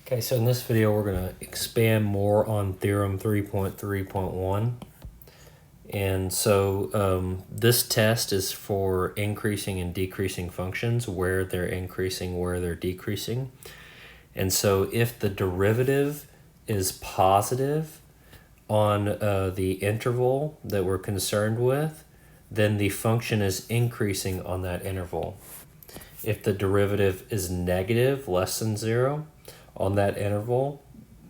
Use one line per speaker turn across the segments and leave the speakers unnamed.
Okay, so in this video we're going to expand more on theorem 3.3.1. And so this test is for increasing and decreasing functions, where they're increasing, where they're decreasing. And so if the derivative is positive on the interval that we're concerned with, then the function is increasing on that interval. If the derivative is negative, less than 0, on that interval,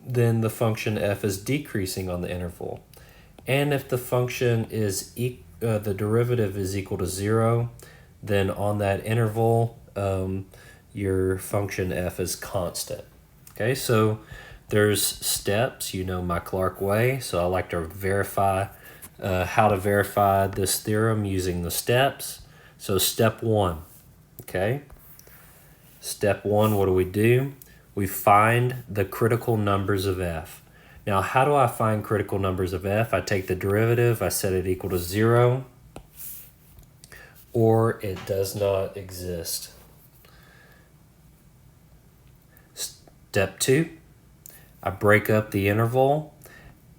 then the function f is decreasing on the interval. And if the function is the derivative is equal to 0, then on that interval, your function f is constant. Okay, so there's steps, you know my Clark way, so I like to verify how to verify this theorem using the steps. So step 1, okay? Step 1, what do? We find the critical numbers of f. Now, how do I find critical numbers of f? I take the derivative, I set it equal to 0, or it does not exist. Step 2, I break up the interval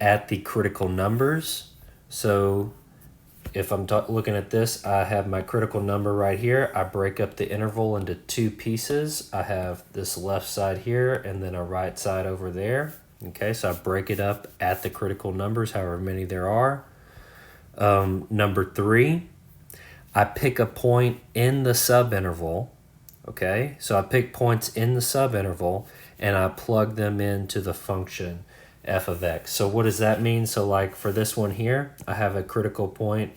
at the critical numbers. So if I'm looking at this, I have my critical number right here. I break up the interval into 2 pieces. I have this left side here and then a right side over there. Okay, so I break it up at the critical numbers, however many there are. Number 3, I pick a point in the subinterval. Okay, so I pick points in the subinterval and I plug them into the function f of x. So what does that mean? So like for this one here, I have a critical point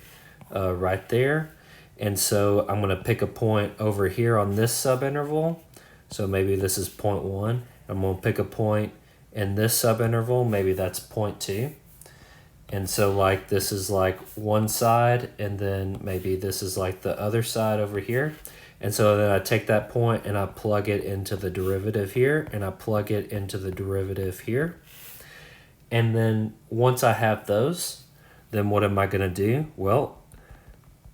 right there. And so I'm going to pick a point over here on this subinterval. So maybe this is 0.1. I'm going to pick a point in this subinterval. Maybe that's 0.2. And so like this is like one side, and then maybe this is like the other side over here. And so then I take that point and I plug it into the derivative here, and I plug it into the derivative here. And then once I have those, then what am I going to do? Well,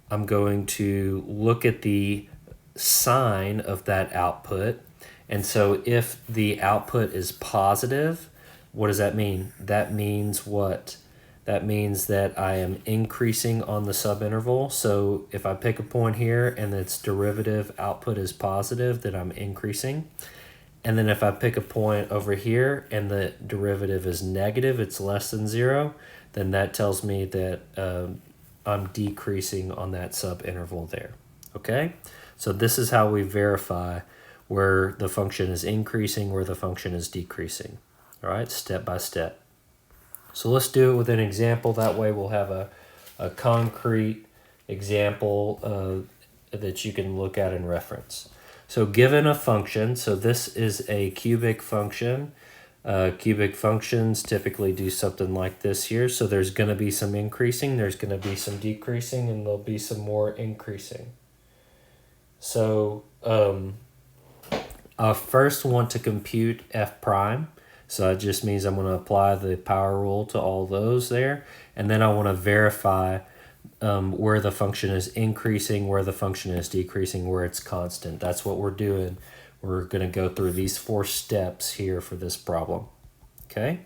I'm going to look at the sign of that output. And so if the output is positive, what does that mean? That means what? That means that I am increasing on the subinterval. So if I pick a point here and its derivative output is positive, then I'm increasing. And then if I pick a point over here and the derivative is negative, it's less than 0, then that tells me that I'm decreasing on that subinterval there. Okay? So this is how we verify where the function is increasing, where the function is decreasing. All right, step by step. So let's do it with an example. That way we'll have a concrete example that you can look at and reference. So given a function, so this is a cubic function. Cubic functions typically do something like this here. So there's going to be some increasing, there's going to be some decreasing, and there'll be some more increasing. So I first want to compute f prime. So that just means I'm going to apply the power rule to all those there. And then I want to verify where the function is increasing, where the function is decreasing, where it's constant. That's what we're doing. We're going to go through these 4 steps here for this problem. Okay?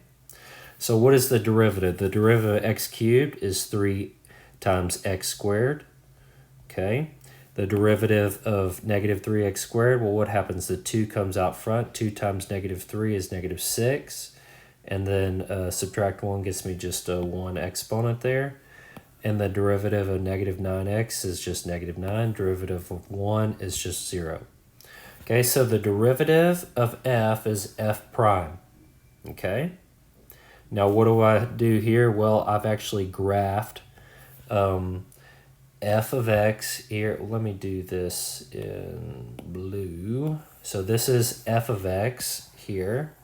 So what is the derivative? The derivative of x cubed is 3 times x squared. Okay? The derivative of negative 3x squared, well, what happens? The 2 comes out front. 2 times negative 3 is negative 6. And then subtract 1 gets me just a 1 exponent there. And the derivative of negative 9x is just negative 9. Derivative of 1 is just 0. Okay, so the derivative of f is f prime. Okay? Now, what do I do here? Well, I've actually graphed f of x here. Let me do this in blue. So this is f of x here.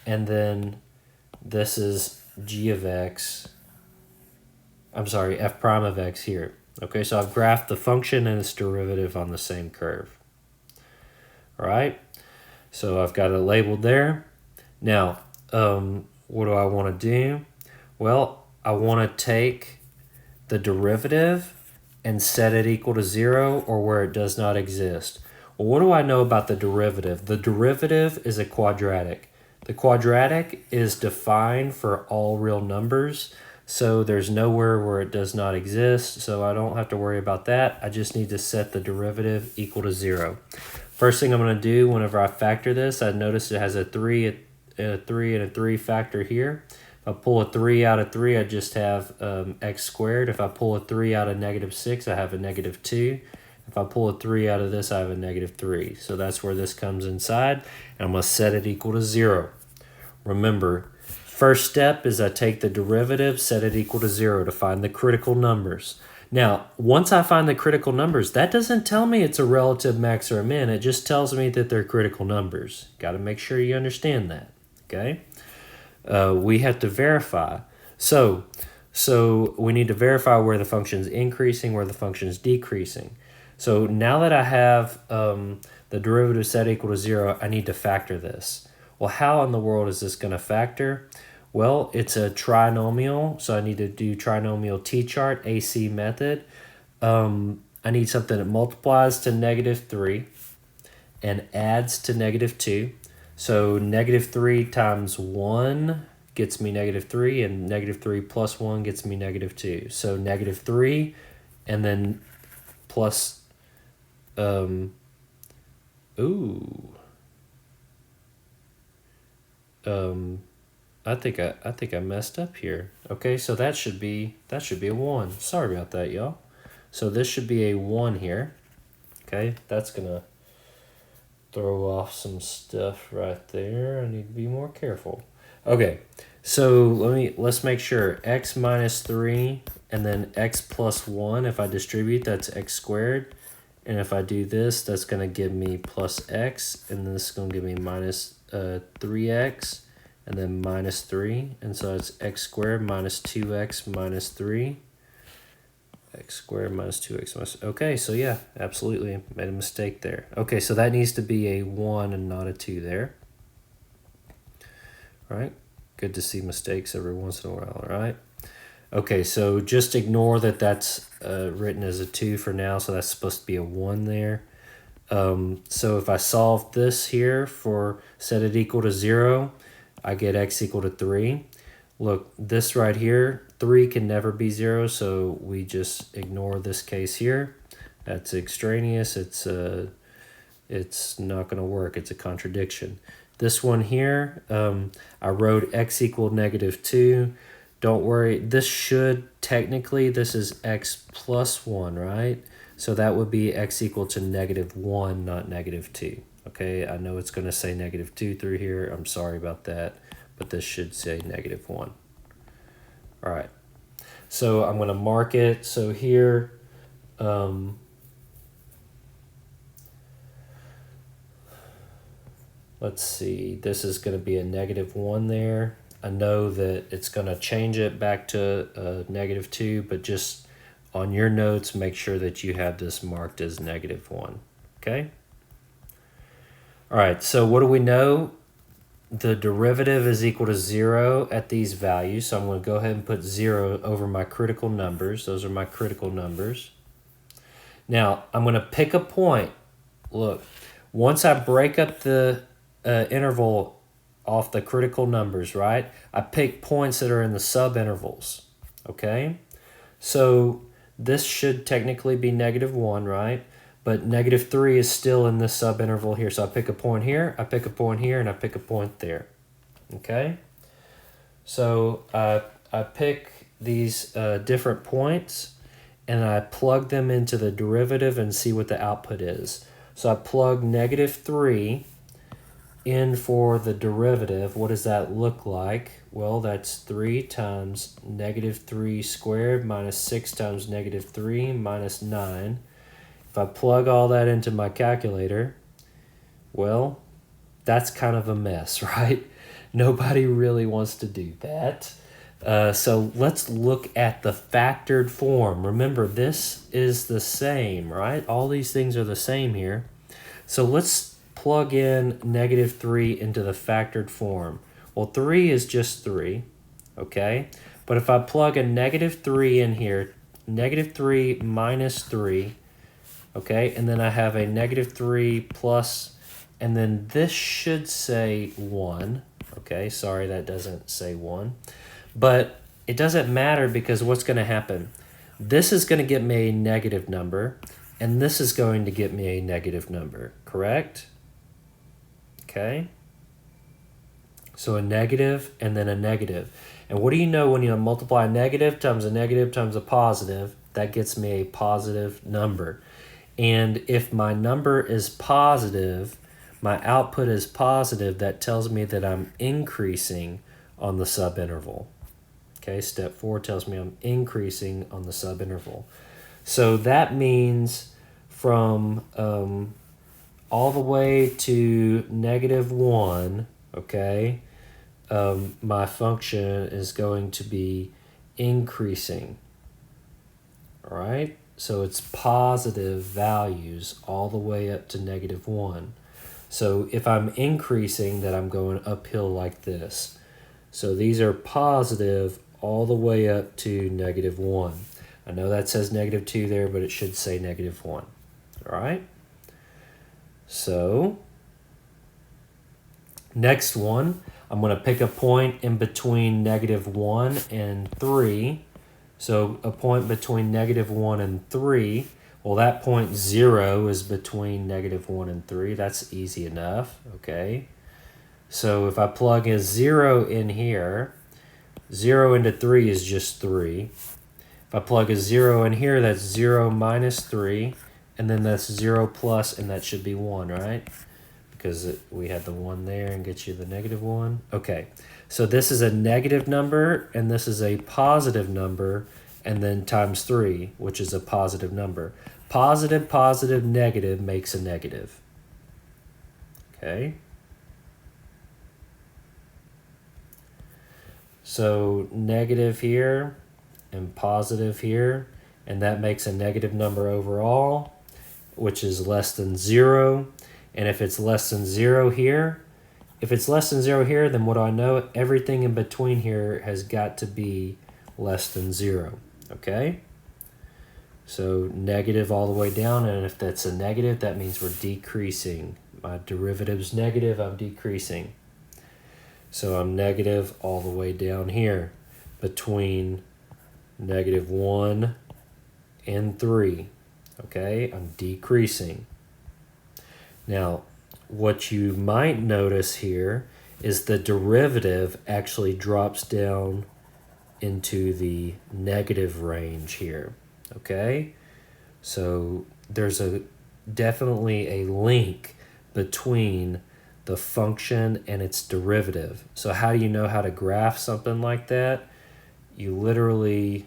And then this is g of x. I'm sorry, f prime of x here. Okay, so I've graphed the function and its derivative on the same curve. All right, so I've got it labeled there. Now, what do I want to do? Well, I want to take the derivative and set it equal to 0 or where it does not exist. Well, what do I know about the derivative? The derivative is a quadratic. The quadratic is defined for all real numbers, so there's nowhere where it does not exist, so I don't have to worry about that. I just need to set the derivative equal to 0. First thing I'm going to do whenever I factor this, I notice it has a 3, a 3, and a 3 factor here. If I pull a 3 out of 3, I just have x squared. If I pull a 3 out of -6, I have a -2. If I pull a 3 out of this, I have a -3. So that's where this comes inside, and I'm going to set it equal to 0. Remember, first step is I take the derivative, set it equal to 0 to find the critical numbers. Now, once I find the critical numbers, that doesn't tell me it's a relative max or a min. It just tells me that they're critical numbers. Got to make sure you understand that, okay? We have to verify. So we need to verify where the function's increasing, where the function's decreasing. So now that I have the derivative set equal to 0, I need to factor this. Well, how in the world is this going to factor? Well, it's a trinomial, so I need to do trinomial t-chart, AC method. I need something that multiplies to -3 and adds to -2. So -3 times 1 gets me -3, and -3 plus 1 gets me -2. So -3 and then plus, I think I messed up here. Okay, so that should be a 1. Sorry about that, y'all. So this should be a 1 here. Okay, that's gonna throw off some stuff right there. I need to be more careful. Okay, so let's make sure x minus 3 and then x plus 1. If I distribute, that's x squared. And if I do this, that's going to give me plus x, and then this is going to give me minus 3x, and then minus 3. And so it's x squared minus 2x minus 3. X squared minus 2x minus... Okay, so yeah, absolutely made a mistake there. Okay, so that needs to be a 1 and not a 2 there. All right, good to see mistakes every once in a while, all right? Okay, so just ignore that that's written as a 2 for now, so that's supposed to be a 1 there. So if I solve this here for set it equal to 0, I get x equal to 3. Look, this right here, 3 can never be 0, so we just ignore this case here. That's extraneous. It's not going to work. It's a contradiction. This one here, I wrote x equaled -2. Don't worry, this should technically, this is x plus 1, right? So that would be x equal to -1, not -2. Okay, I know it's going to say -2 through here. I'm sorry about that, but this should say -1. All right, so I'm going to mark it. So here, let's see, this is going to be a -1 there. I know that it's going to change it back to -2, but just on your notes, make sure that you have this marked as -1, okay? All right, so what do we know? The derivative is equal to 0 at these values, so I'm going to go ahead and put 0 over my critical numbers. Those are my critical numbers. Now, I'm going to pick a point. Look, once I break up the interval off the critical numbers, right? I pick points that are in the subintervals, okay? So this should technically be -1, right? But -3 is still in this subinterval here. So I pick a point here, I pick a point here, and I pick a point there, okay? So I pick these different points, and I plug them into the derivative and see what the output is. So I plug -3 in for the derivative. What does that look like? Well, that's 3 times -3 squared minus 6 times -3 minus 9. If I plug all that into my calculator, well, that's kind of a mess, right? Nobody really wants to do that. So let's look at the factored form. Remember, this is the same, right? All these things are the same here. So let's plug in -3 into the factored form. Well, 3 is just 3, okay? But if I plug a -3 in here, -3 minus 3, okay? And then I have a -3 plus, and then this should say 1, okay? Sorry, that doesn't say 1. But it doesn't matter because what's going to happen? This is going to get me a negative number, and this is going to get me a negative number, correct? Okay? So a negative and then a negative. And what do you know when you multiply a negative times a positive? That gets me a positive number. And if my number is positive, my output is positive, that tells me that I'm increasing on the subinterval. Okay, step 4 tells me I'm increasing on the subinterval. So that means from all the way to -1, okay, my function is going to be increasing. All right, so it's positive values all the way up to -1. So if I'm increasing, that I'm going uphill like this. So these are positive all the way up to -1. I know that says -2 there, but it should say -1. All right? So next one, I'm going to pick a point in between -1 and 3. So a point between -1 and 3. Well, that point 0 is between -1 and 3. That's easy enough, okay? So if I plug a 0 in here, 0 into 3 is just 3. If I plug a 0 in here, that's 0 minus 3, and then that's 0 plus, and that should be 1, right? Because we had the 1 there and get you the -1. Okay, so this is a negative number, and this is a positive number, and then times 3, which is a positive number. Positive, positive, negative makes a negative. Okay? So negative here and positive here, and that makes a negative number overall, which is less than 0. And if it's less than 0 here, then what do I know? Everything in between here has got to be less than 0, okay? So negative all the way down, and if that's a negative, that means we're decreasing. My derivative's negative, I'm decreasing. So I'm negative all the way down here between -1 and 3, okay? I'm decreasing. Now, what you might notice here is the derivative actually drops down into the negative range here, okay? So there's definitely a link between the function and its derivative. So how do you know how to graph something like that? You literally,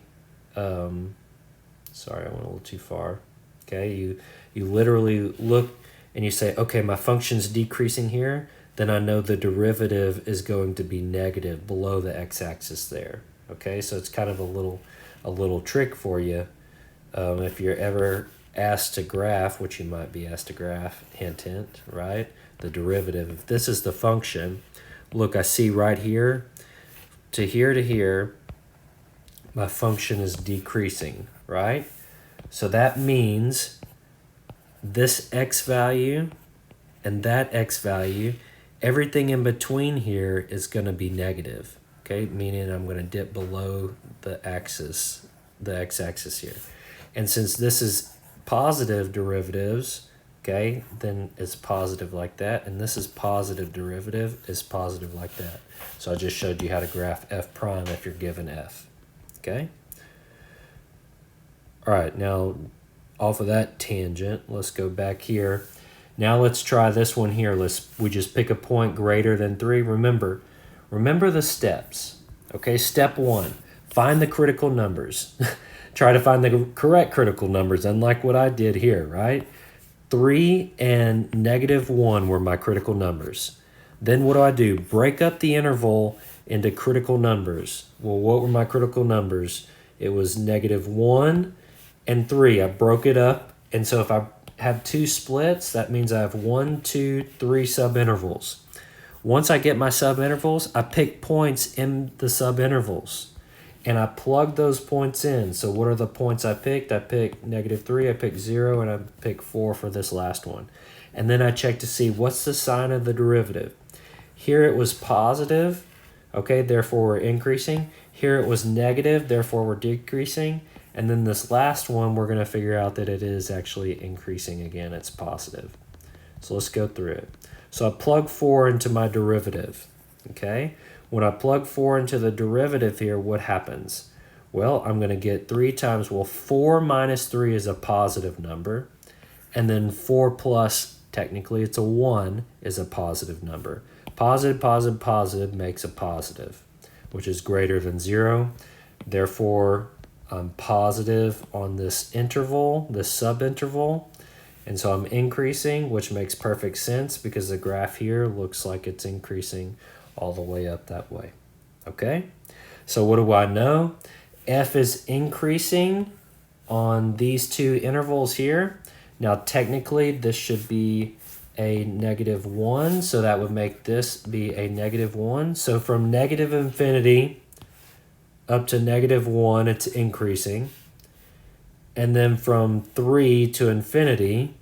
sorry, I went a little too far. Okay, you literally look and you say, okay, my function's decreasing here, then I know the derivative is going to be negative below the x-axis there. Okay, so it's kind of a little trick for you. If you're ever asked to graph, which you might be asked to graph, hint, hint, right? The derivative. If this is the function, look, I see right here to here, my function is decreasing, right? So that means this x value and that x value, everything in between here is going to be negative, okay? Meaning I'm going to dip below the axis, the x-axis here. And since this is positive derivatives, okay, then it's positive like that, and this is positive derivative is positive like that. So I just showed you how to graph f prime if you're given f, okay? All right, now off of that tangent, let's go back here. Now let's try this one here. We just pick a point greater than 3. Remember the steps, okay? Step 1, find the critical numbers. Try to find the correct critical numbers, unlike what I did here, right? 3 and -1 were my critical numbers. Then what do? Break up the interval into critical numbers. Well, what were my critical numbers? It was -1 and 3. I broke it up, and so if I have 2 splits, that means I have 1, 2, 3 subintervals. Once I get my subintervals, I pick points in the subintervals. and I plug those points in. So what are the points I picked? I picked -3, I picked 0, and I picked 4 for this last one. And then I check to see what's the sign of the derivative. Here it was positive, okay, therefore we're increasing. Here it was negative, therefore we're decreasing. And then this last one, we're going to figure out that it is actually increasing again. It's positive. So let's go through it. So I plug 4 into my derivative, okay? When I plug 4 into the derivative here, what happens? Well, I'm going to get 3 times, well, 4 minus 3 is a positive number. And then 4 plus, technically it's a 1, is a positive number. Positive, positive, positive makes a positive, which is greater than 0. Therefore, I'm positive on this interval, this subinterval. And so I'm increasing, which makes perfect sense because the graph here looks like it's increasing all the way up that way. Okay? So what do I know? F is increasing on these two intervals here. Now, technically, this should be a -1, so that would make this be a -1. So from negative infinity up to -1, it's increasing. And then from 3 to infinity,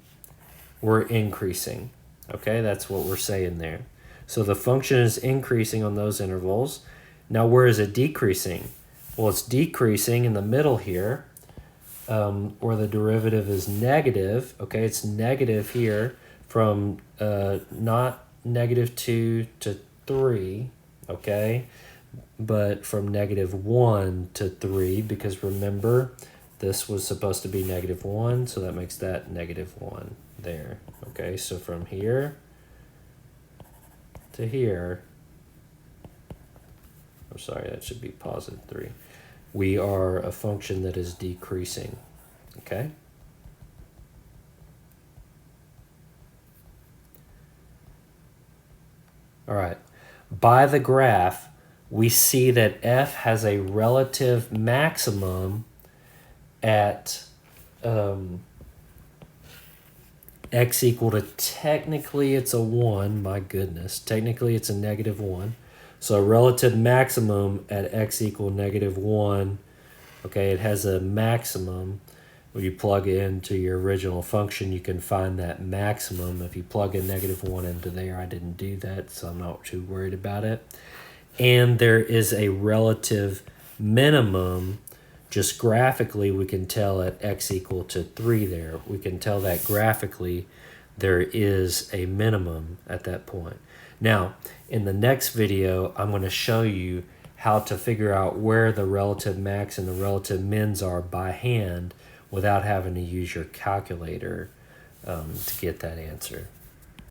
we're increasing. Okay, that's what we're saying there. So the function is increasing on those intervals. Now, where is it decreasing? Well, it's decreasing in the middle here, where the derivative is negative. Okay, it's negative here from not -2 to 3, okay, but from -1 to 3, because remember, this was supposed to be -1, so that makes that -1 there. Okay, so from here to here, I'm sorry, that should be +3. We are a function that is decreasing, okay? All right, by the graph, we see that f has a relative maximum at x equal to, technically it's a 1, my goodness, technically it's a -1. So a relative maximum at x equal -1, okay, it has a maximum. When you plug it into your original function, you can find that maximum. If you plug a -1 into there, I didn't do that, so I'm not too worried about it. And there is a relative minimum. Just graphically, we can tell at x equal to 3 there. We can tell that graphically there is a minimum at that point. Now, in the next video, I'm going to show you how to figure out where the relative max and the relative mins are by hand without having to use your calculator to get that answer.